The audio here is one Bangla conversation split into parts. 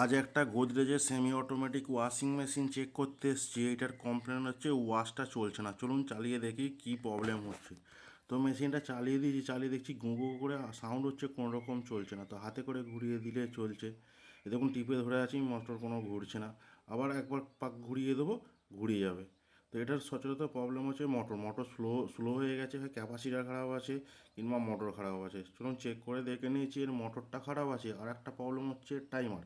আজ একটা গোদরেজের semi automatic washing machine check করতে এসেছি। এটার কমপ্লেন হচ্ছে ওয়াশটা চলছে না। চলুন চালিয়ে দেখি কি প্রবলেম হচ্ছে। তো মেশিনটা চালিয়ে দিয়েছি, চালিয়ে দেখছি গু গু করে সাউন্ড হচ্ছে, কোনো রকম চলছে না। তো হাতে করে ঘুরিয়ে দিলে চলছে। এ দেখুন টিপে ধরে আছি, মোটর কোনো ঘুরছে না। আবার একবার পাক ঘুরিয়ে দেবো, ঘুরিয়ে যাবে। তো এটার সচরাচর প্রবলেম হচ্ছে মোটর মোটর স্লো স্লো হয়ে গেছে, হয় ক্যাপাসিটার খারাপ আছে কিংবা মোটর খারাপ আছে। চলুন চেক করে দেখে নিয়েছি, এর মোটরটা খারাপ আছে। আর একটা প্রবলেম হচ্ছে টাইমার।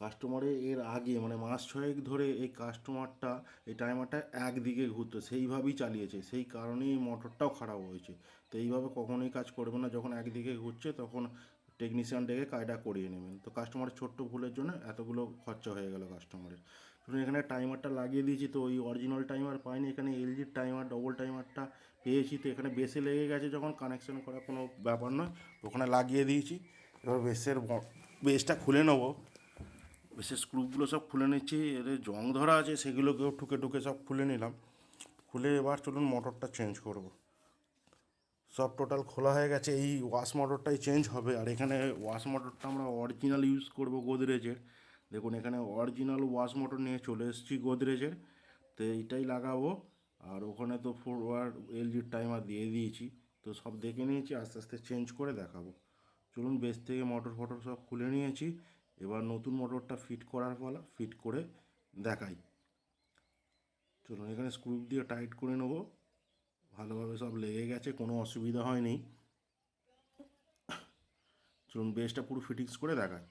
কাস্টমারে এর আগে মানে মাস ছয়েক ধরে এই কাস্টমারটা এই টাইমারটা একদিকে ঘুরতো, সেইভাবেই চালিয়েছে, সেই কারণেই এই মোটরটাও খারাপ হয়েছে। তো এইভাবে কখনোই কাজ করবে না, যখন একদিকে ঘুরছে তখন টেকনিশিয়ান ডেকে কাজটা করিয়ে নেবেন। তো কাস্টমারের ছোট্ট ভুলের জন্য এতগুলো খরচা হয়ে গেল কাস্টমারের। ধরুন এখানে টাইমারটা লাগিয়ে দিয়েছি, তো ওই অরিজিনাল টাইমার পাইনি, এখানে এলজির টাইমার ডবল টাইমারটা পেয়েছি। তো এখানে বেসে লেগে গেছে, যখন কানেকশন করা কোনো ব্যাপার নয়, তো ওখানে লাগিয়ে দিয়েছি। এবার বেসটা খুলে নেবো। বেশের স্ক্রুগুলো সব খুলে নিচ্ছি, এর জং ধরা আছে সেগুলোকেও ঠুকে ঠুকে সব খুলে নিলাম। খুলে এবার চলুন মোটরটা চেঞ্জ করব। সব টোটাল খোলা হয়ে গেছে, এই ওয়াশ মোটরটাই চেঞ্জ হবে। আর এখানে ওয়াশ মোটরটা আমরা অরিজিনাল ইউজ করব গোদরেজের। দেখুন এখানে অরিজিনাল ওয়াশ মোটর নিয়ে চলে এসেছি গোদরেজের। তো এইটাই লাগাবো। আর ওখানে তো ফরওয়ার্ড এলজির টাইমার দিয়ে দিয়েছি। তো সব দেখে নিয়েছি, আস্তে আস্তে চেঞ্জ করে দেখাবো। চলুন বেস থেকে মোটর ফটর সব খুলে নিয়েছি। এবার নতুন মোটরটা ফিট করার পালা, ফিট করে দেখাই। চলুন এখানে স্ক্রু দিয়ে টাইট করে নেব। ভালোভাবে সব লেগে গেছে, কোনো অসুবিধা হয়নি। চলুন বেসটা পুরো ফিটিংস করে দেখাই।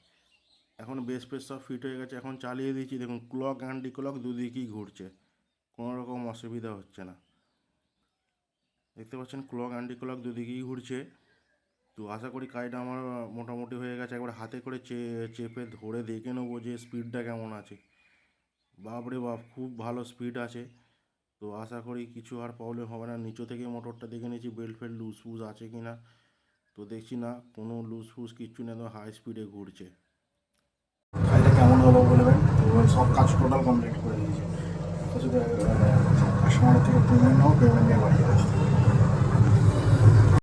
এখন বেস ফেস সব ফিট হয়ে গেছে, এখন চালিয়ে দিয়েছি। দেখুন ক্লক অ্যান্টি ক্লক দুদিকেই ঘুরছে, কোনো রকম অসুবিধা হচ্ছে না। দেখতে পাচ্ছেন ক্লক অ্যান্টি ক্লক দুদিকেই ঘুরছে। তো আশা করি কাজটা আমার মোটামুটি হয়ে গেছে। একবার হাতে করে চেপে ধরে দেখে নেবো যে স্পিডটা কেমন আছে। বাপরে বাপ, খুব ভালো স্পিড আছে। তো আশা করি কিছু আর প্রবলেম হবে না। নিচে থেকে মোটরটা দেখে নিয়েছি বেল্ট ফেল্ট লুজ ফুজ আছে কি না। তো দেখছি না, কোনো লুজ ফুজ কিচ্ছু নেই, একদম হাই স্পিডে ঘুরছে। কাজটা কেমন হলো বলবেন। তো সব কাজ টোটাল কমপ্লিট করে দিয়েছি। তো শুধু কাস্টমারের থেকে পেমেন্ট নেবো, পেমেন্ট নিয়ে বাড়ি আসতে।